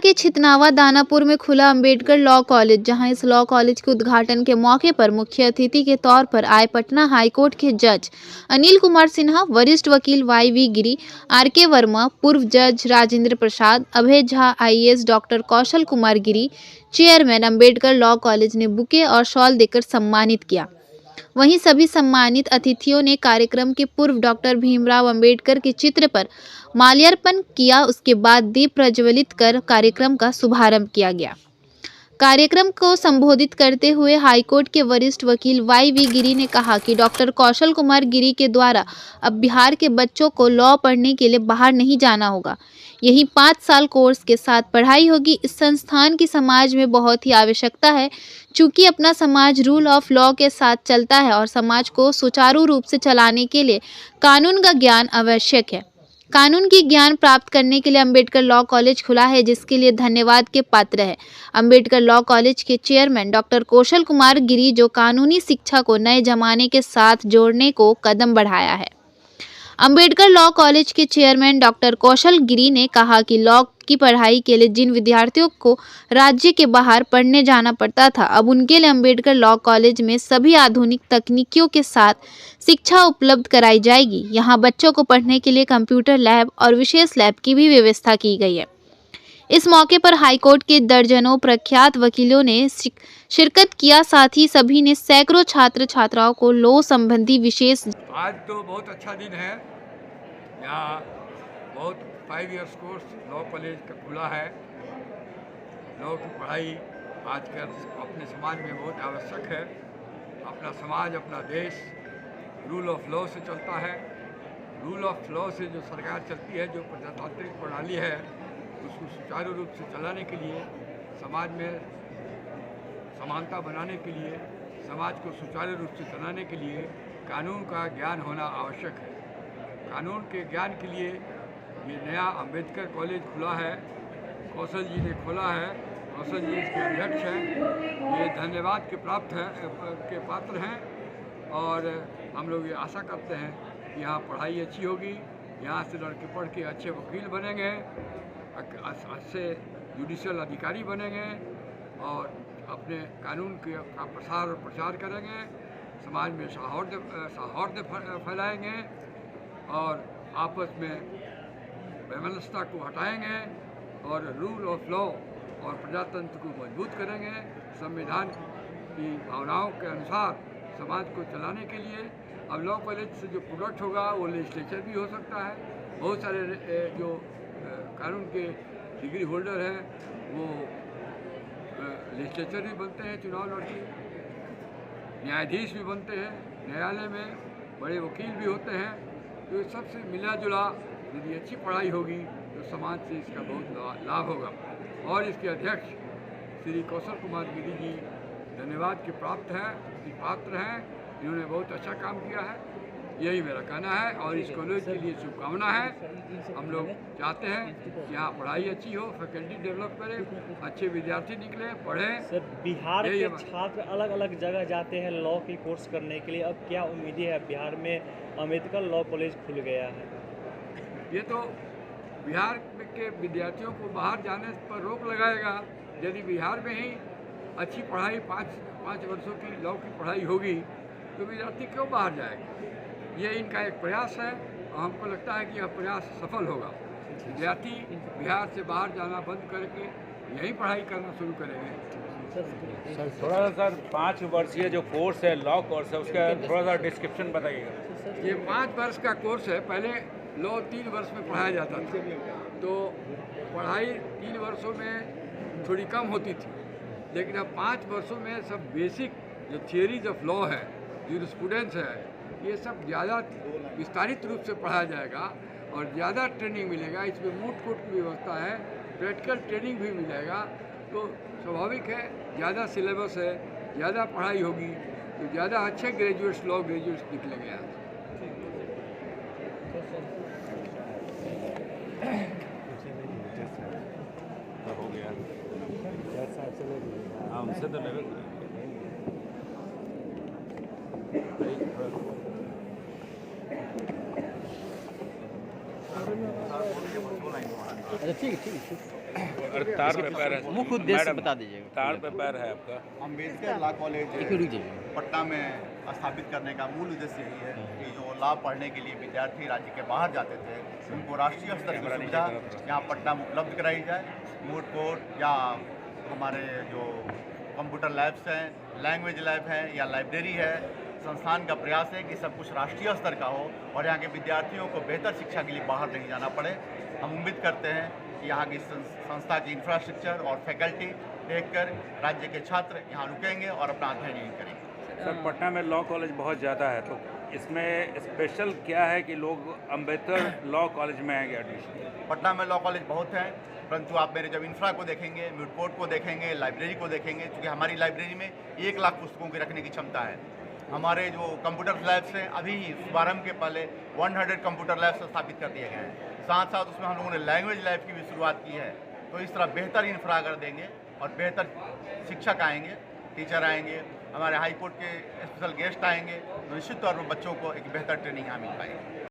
के छितनावा दानापुर में खुला अंबेडकर लॉ कॉलेज, जहां इस लॉ कॉलेज के उद्घाटन के मौके पर मुख्य अतिथि के तौर पर आए पटना हाईकोर्ट के जज अनिल कुमार सिन्हा, वरिष्ठ वकील YV गिरी, RK वर्मा, पूर्व जज राजेंद्र प्रसाद, अभय Jha IAS, doctor Kaushal Kumar Giri, chairman Ambedkar law college ने बुके और शॉल देकर सम्मानित किया। वहीं सभी सम्मानित अतिथियों ने कार्यक्रम के पूर्व डॉक्टर भीमराव अंबेडकर के चित्र पर माल्यार्पण किया। उसके बाद दीप प्रज्वलित कर कार्यक्रम का शुभारंभ किया गया। कार्यक्रम को संबोधित करते हुए हाईकोर्ट के वरिष्ठ वकील YV गिरी ने कहा कि डॉक्टर कौशल कुमार गिरी के द्वारा अब बिहार के बच्चों को लॉ पढ़ने के लिए बाहर नहीं जाना होगा। यही 5 साल कोर्स के साथ पढ़ाई होगी। इस संस्थान की समाज में बहुत ही आवश्यकता है, चूंकि अपना समाज रूल ऑफ लॉ के साथ चलता है और समाज को सुचारू रूप से चलाने के लिए कानून का ज्ञान आवश्यक है। कानून की ज्ञान प्राप्त करने के लिए अंबेडकर लॉ कॉलेज खुला है, जिसके लिए धन्यवाद के पात्र है अंबेडकर लॉ कॉलेज के चेयरमैन डॉक्टर कौशल कुमार गिरी, जो कानूनी शिक्षा को नए जमाने के साथ जोड़ने को कदम बढ़ाया है। अंबेडकर लॉ कॉलेज के चेयरमैन डॉक्टर कौशल गिरी ने कहा कि लॉ की पढ़ाई के लिए जिन विद्यार्थियों को राज्य के बाहर पढ़ने जाना पड़ता था, अब उनके लिए अंबेडकर लॉ कॉलेज में सभी आधुनिक तकनीकियों के साथ शिक्षा उपलब्ध कराई जाएगी। यहाँ बच्चों को पढ़ने के लिए कंप्यूटर लैब और विशेष लैब की भी व्यवस्था की गई है। इस मौके पर हाईकोर्ट के दर्जनों प्रख्यात वकीलों ने शिरकत किया। साथ ही सभी ने सैकड़ों छात्र छात्राओं को लॉ संबंधी विशेष आज तो बहुत अच्छा दिन है। यहाँ बहुत 5 इयर्स कोर्स लॉ कॉलेज का खुला है। लॉ की पढ़ाई आजकल अपने समाज में बहुत आवश्यक है। अपना समाज, अपना देश रूल ऑफ लॉ से चलता है। रूल ऑफ लॉ से जो सरकार चलती है, जो प्रजातांत्रिक प्रणाली है, उसको सुचारू रूप से चलाने के लिए, समाज में समानता बनाने के लिए, समाज को सुचारू रूप से चलाने के लिए कानून का ज्ञान होना आवश्यक है। कानून के ज्ञान के लिए ये नया अंबेडकर कॉलेज खुला है, कौशल जी ने खोला है। कौशल जी इसके अध्यक्ष हैं। ये धन्यवाद के पात्र हैं और हम लोग ये आशा करते हैं कि यहाँ पढ़ाई अच्छी होगी, यहाँ से लड़के पढ़ के अच्छे वकील बनेंगे, अच्छे जुडिशियल अधिकारी बनेंगे और अपने कानून का प्रसार और प्रचार करेंगे, समाज में सौहार्द फैलाएंगे और आपस में वैमनस्यता को हटाएंगे और रूल ऑफ लॉ और प्रजातंत्र को मजबूत करेंगे। संविधान की भावनाओं के अनुसार समाज को चलाने के लिए अब लॉ कॉलेज से जो प्रोडक्ट होगा वो लेजिस्लेचर भी हो सकता है। बहुत सारे जो कानून के डिग्री होल्डर हैं वो लेजिस्लेचर भी बनते हैं, चुनाव लड़के, न्यायाधीश भी बनते हैं, न्यायालय में बड़े वकील भी होते हैं। तो ये सबसे मिला जुला यदि अच्छी पढ़ाई होगी तो समाज से इसका बहुत लाभ होगा। और इसके अध्यक्ष श्री कौशल कुमार गिरी जी धन्यवाद के पात्र हैं। इन्होंने बहुत अच्छा काम किया है, यही मेरा कहना है। और इस कॉलेज के लिए शुभकामना है। हम लोग चाहते हैं कि यहाँ पढ़ाई अच्छी हो, फैकल्टी डेवलप करें, अच्छे विद्यार्थी निकले, पढ़ें। सर, बिहार के छात्र अलग अलग जगह जाते हैं लॉ की कोर्स करने के लिए, अब क्या उम्मीदें है? बिहार में अंबेडकर लॉ कॉलेज खुल गया है, ये तो बिहार के विद्यार्थियों को बाहर जाने पर रोक लगाएगा। यदि बिहार में ही अच्छी पढ़ाई 5 वर्षों की लॉ की पढ़ाई होगी तो विद्यार्थी क्यों बाहर जाएगा? ये इनका एक प्रयास है और हमको लगता है कि यह प्रयास सफल होगा। विद्यार्थी बिहार से बाहर जाना बंद करके यहीं पढ़ाई करना शुरू करेंगे। सर थोड़ा सा सर 5 वर्षीय जो कोर्स है लॉ कोर्स है उसका थोड़ा सा डिस्क्रिप्शन बताइएगा। ये 5 वर्ष का कोर्स है। पहले लॉ 3 वर्ष में पढ़ाया जाता था, तो पढ़ाई 3 वर्षों में थोड़ी कम होती थी, लेकिन अब 5 वर्षों में सब बेसिक जो थियरीज ऑफ लॉ है, जूरिस्प्रूडेंस है, ये सब ज़्यादा विस्तारित रूप से पढ़ाया जाएगा और ज़्यादा ट्रेनिंग मिलेगा। इसमें मूट कोर्ट की व्यवस्था है, प्रैक्टिकल ट्रेनिंग भी मिलेगा। तो स्वाभाविक है, ज़्यादा सिलेबस है, ज़्यादा पढ़ाई होगी तो ज़्यादा अच्छे लॉ ग्रेजुएट्स निकलेंगे यहाँ से। हो गया हाँ, उनसे तो लेवल अच्छा ठीक है। और तार पे पैर है मुख्य उद्देश्य मैडम, बता दीजिएगा। तार पे पैर है आपका। अम्बेडकर लॉ कॉलेज एक मिनट रुक जाइए। पटना में स्थापित करने का मूल उद्देश्य यही है कि जो लॉ पढ़ने के लिए विद्यार्थी राज्य के बाहर जाते थे उनको राष्ट्रीय स्तर की सुविधा यहाँ पटना में उपलब्ध कराई जाए। मूड कोर्ट या हमारे जो कंप्यूटर लैब्स हैं, लैंग्वेज लैब हैं या लाइब्रेरी है, संस्थान का प्रयास है कि सब कुछ राष्ट्रीय स्तर का हो और यहाँ के विद्यार्थियों को बेहतर शिक्षा के लिए बाहर नहीं जाना पड़े। हम उम्मीद करते हैं कि यहाँ की संस्था की इंफ्रास्ट्रक्चर और फैकल्टी देखकर राज्य के छात्र यहाँ रुकेंगे और अपना अध्ययन यहीं करेंगे। सर, पटना में लॉ कॉलेज बहुत ज़्यादा है, तो इसमें स्पेशल क्या है कि लोग अम्बेडकर लॉ कॉलेज में आएंगे एडमिशन? पटना में लॉ कॉलेज बहुत हैं, परंतु आप मेरे जब इंफ्रा को देखेंगे, म्यूट कोर्ट को देखेंगे, लाइब्रेरी को देखेंगे, क्योंकि हमारी लाइब्रेरी में 1 लाख पुस्तकों की रखने की क्षमता है। हमारे जो कंप्यूटर लैब्स हैं, अभी शुभारंभ के पहले 100 कंप्यूटर लैब्स स्थापित कर दिए गए हैं। साथ साथ उसमें हम लोगों ने लैंग्वेज लैब की भी शुरुआत की है। तो इस तरह बेहतर इंफ्रा अगर देंगे और बेहतर शिक्षक आएंगे, टीचर आएंगे, हमारे हाई कोर्ट के स्पेशल गेस्ट आएंगे, तो निश्चित तौर पर बच्चों को एक बेहतर ट्रेनिंग यहाँ मिल पाएगी।